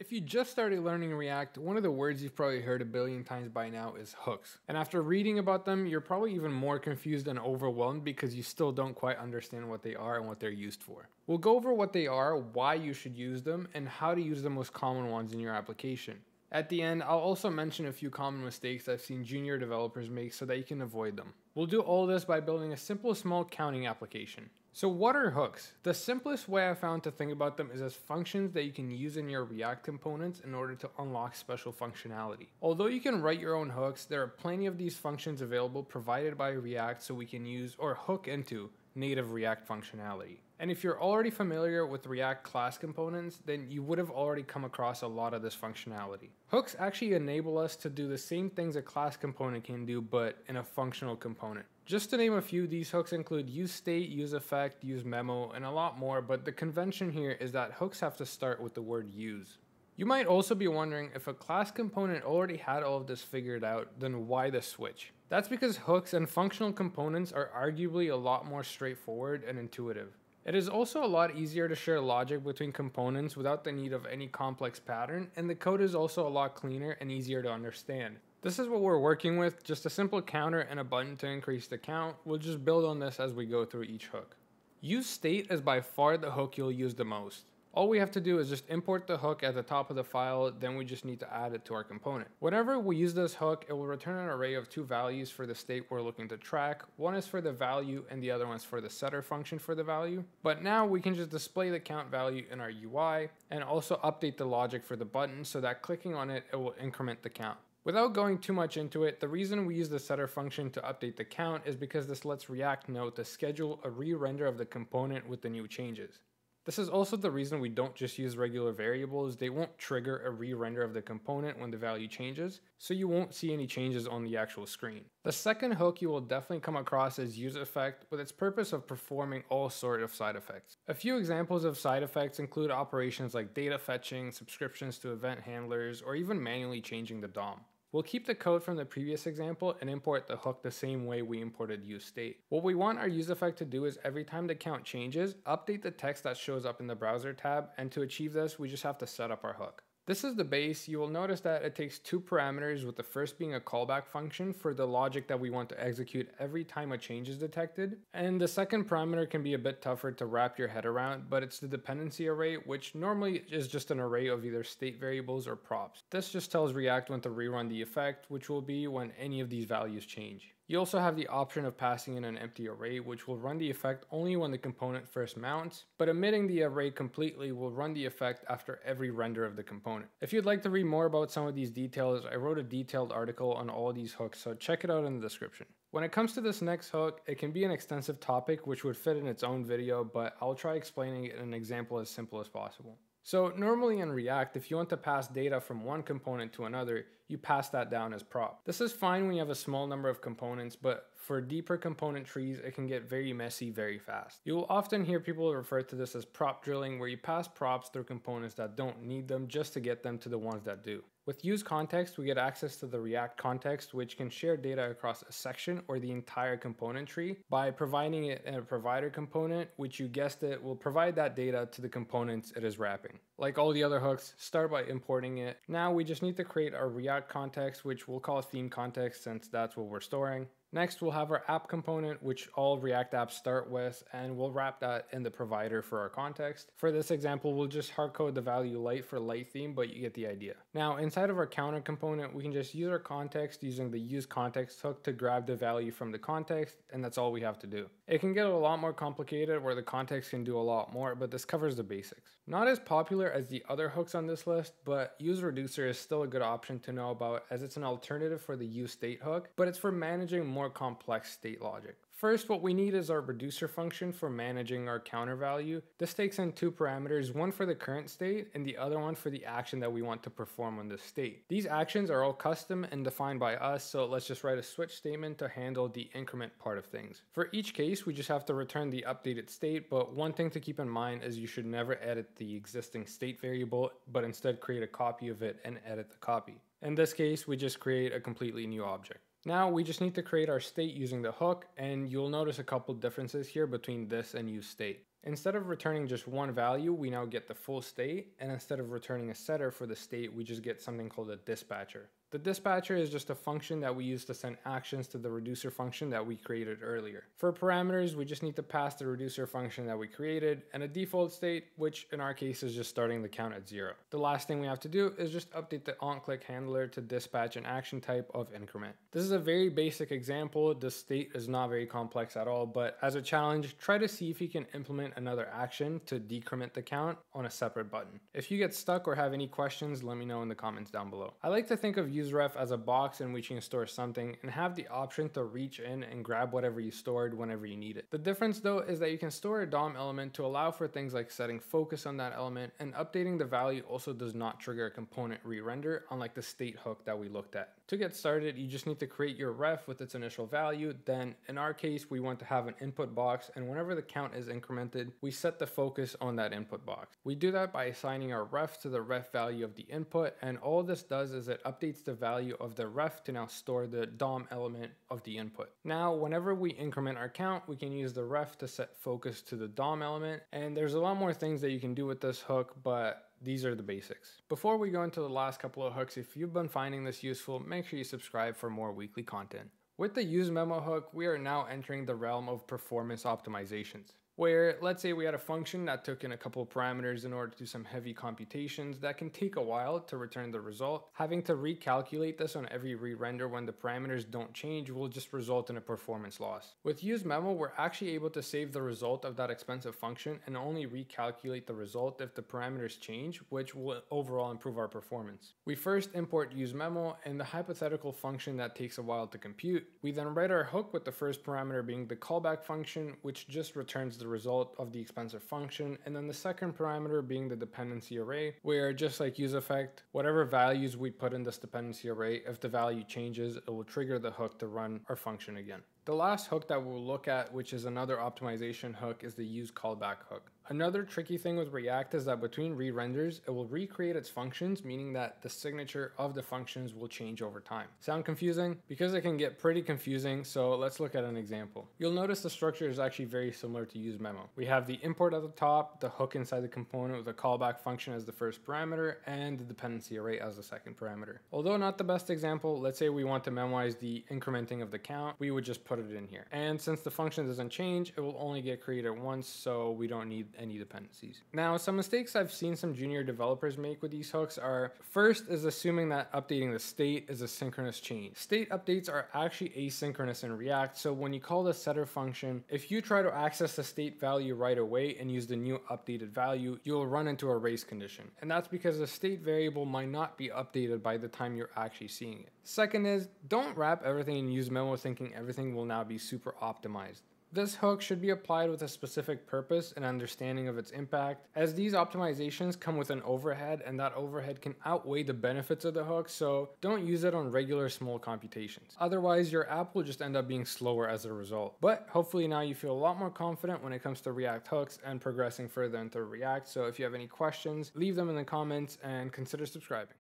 If you just started learning React, one of the words you've probably heard a billion times by now is hooks. And after reading about them, you're probably even more confused and overwhelmed because you still don't quite understand what they are and what they're used for. We'll go over what they are, why you should use them, and how to use the most common ones in your application. At the end, I'll also mention a few common mistakes I've seen junior developers make so that you can avoid them. We'll do all this by building a simple small counting application. So what are hooks? The simplest way I found to think about them is as functions that you can use in your React components in order to unlock special functionality. Although you can write your own hooks, there are plenty of these functions available provided by React so we can use or hook into native React functionality. And if you're already familiar with React class components, then you would have already come across a lot of this functionality. Hooks actually enable us to do the same things a class component can do, but in a functional component. Just to name a few, these hooks include useState, useEffect, useMemo, and a lot more, but the convention here is that hooks have to start with the word use. You might also be wondering, if a class component already had all of this figured out, then why the switch? That's because hooks and functional components are arguably a lot more straightforward and intuitive. It is also a lot easier to share logic between components without the need of any complex pattern, and the code is also a lot cleaner and easier to understand. This is what we're working with, just a simple counter and a button to increase the count. We'll just build on this as we go through each hook. useState is by far the hook you'll use the most. All we have to do is just import the hook at the top of the file, then we just need to add it to our component. Whenever we use this hook, it will return an array of two values for the state we're looking to track. One is for the value and the other one's for the setter function for the value. But now we can just display the count value in our UI and also update the logic for the button so that clicking on it, it will increment the count. Without going too much into it, the reason we use the setter function to update the count is because this lets React know to schedule a re-render of the component with the new changes. This is also the reason we don't just use regular variables. They won't trigger a re-render of the component when the value changes, so you won't see any changes on the actual screen. The second hook you will definitely come across is useEffect, with its purpose of performing all sorts of side effects. A few examples of side effects include operations like data fetching, subscriptions to event handlers, or even manually changing the DOM. We'll keep the code from the previous example and import the hook the same way we imported useState. What we want our useEffect to do is every time the count changes, update the text that shows up in the browser tab, and to achieve this, we just have to set up our hook. This is the base. You will notice that it takes two parameters, with the first being a callback function for the logic that we want to execute every time a change is detected. And the second parameter can be a bit tougher to wrap your head around, but it's the dependency array, which normally is just an array of either state variables or props. This just tells React when to rerun the effect, which will be when any of these values change. You also have the option of passing in an empty array, which will run the effect only when the component first mounts, but omitting the array completely will run the effect after every render of the component. If you'd like to read more about some of these details, I wrote a detailed article on all these hooks, so check it out in the description. When it comes to this next hook, it can be an extensive topic which would fit in its own video, but I'll try explaining it in an example as simple as possible. So normally in React, if you want to pass data from one component to another, you pass that down as prop. This is fine when you have a small number of components, but for deeper component trees, it can get very messy very fast. You will often hear people refer to this as prop drilling, where you pass props through components that don't need them just to get them to the ones that do. With useContext, we get access to the React context, which can share data across a section or the entire component tree by providing it in a provider component, which, you guessed it, will provide that data to the components it is wrapping. Like all the other hooks, start by importing it. Now we just need to create our React context, which we'll call theme context since that's what we're storing. Next, we'll have our app component, which all React apps start with, and we'll wrap that in the provider for our context. For this example, we'll just hardcode the value light for light theme, but you get the idea. Now, inside of our counter component, we can just use our context using the useContext hook to grab the value from the context, and that's all we have to do. It can get a lot more complicated where the context can do a lot more, but this covers the basics. Not as popular as the other hooks on this list, but useReducer is still a good option to know about, as it's an alternative for the useState hook, but it's for managing more complex state logic. First, what we need is our reducer function for managing our counter value. This takes in two parameters, one for the current state and the other one for the action that we want to perform on this state. These actions are all custom and defined by us, so let's just write a switch statement to handle the increment part of things. For each case, we just have to return the updated state, but one thing to keep in mind is you should never edit the existing state variable, but instead create a copy of it and edit the copy. In this case, we just create a completely new object. Now we just need to create our state using the hook, and you'll notice a couple differences here between this and useState. Instead of returning just one value, we now get the full state, and instead of returning a setter for the state, we just get something called a dispatcher. The dispatcher is just a function that we use to send actions to the reducer function that we created earlier. For parameters, we just need to pass the reducer function that we created and a default state, which in our case is just starting the count at 0. The last thing we have to do is just update the onClick handler to dispatch an action type of increment. This is a very basic example. The state is not very complex at all, but as a challenge, try to see if you can implement another action to decrement the count on a separate button. If you get stuck or have any questions, let me know in the comments down below. I like to think of useRef as a box in which you can store something and have the option to reach in and grab whatever you stored whenever you need it. The difference though is that you can store a DOM element to allow for things like setting focus on that element, and updating the value also does not trigger a component re-render, unlike the state hook that we looked at. To get started, you just need to create your ref with its initial value. Then in our case, we want to have an input box, and whenever the count is incremented, we set the focus on that input box. We do that by assigning our ref to the ref value of the input, and all this does is it updates the value of the ref to now store the DOM element of the input. Now, whenever we increment our count, we can use the ref to set focus to the DOM element, and there's a lot more things that you can do with this hook, but these are the basics. Before we go into the last couple of hooks, if you've been finding this useful, make sure you subscribe for more weekly content. With the useMemo hook, we are now entering the realm of performance optimizations, where let's say we had a function that took in a couple of parameters in order to do some heavy computations that can take a while to return the result. Having to recalculate this on every re-render when the parameters don't change will just result in a performance loss. With useMemo, we're actually able to save the result of that expensive function and only recalculate the result if the parameters change, which will overall improve our performance. We first import useMemo and the hypothetical function that takes a while to compute. We then write our hook with the first parameter being the callback function, which just returns the result of the expensive function, and then the second parameter being the dependency array, where just like useEffect, whatever values we put in this dependency array, if the value changes, it will trigger the hook to run our function again. The last hook that we'll look at, which is another optimization hook, is the useCallback hook. Another tricky thing with React is that between re-renders, it will recreate its functions, meaning that the signature of the functions will change over time. Sound confusing? Because it can get pretty confusing, so let's look at an example. You'll notice the structure is actually very similar to useMemo. We have the import at the top, the hook inside the component with a callback function as the first parameter, and the dependency array as the second parameter. Although not the best example, let's say we want to memorize the incrementing of the count, we would just put it in here. And since the function doesn't change, it will only get created once, so we don't need any dependencies. Now, some mistakes I've seen some junior developers make with these hooks are, first is assuming that updating the state is a synchronous change. State updates are actually asynchronous in React, so when you call the setter function, if you try to access the state value right away and use the new updated value, you'll run into a race condition. And that's because the state variable might not be updated by the time you're actually seeing it. Second is, don't wrap everything in useMemo thinking everything will now be super optimized. This hook should be applied with a specific purpose and understanding of its impact, as these optimizations come with an overhead, and that overhead can outweigh the benefits of the hook, so don't use it on regular small computations. Otherwise, your app will just end up being slower as a result. But hopefully now you feel a lot more confident when it comes to React hooks and progressing further into React, so if you have any questions, leave them in the comments and consider subscribing.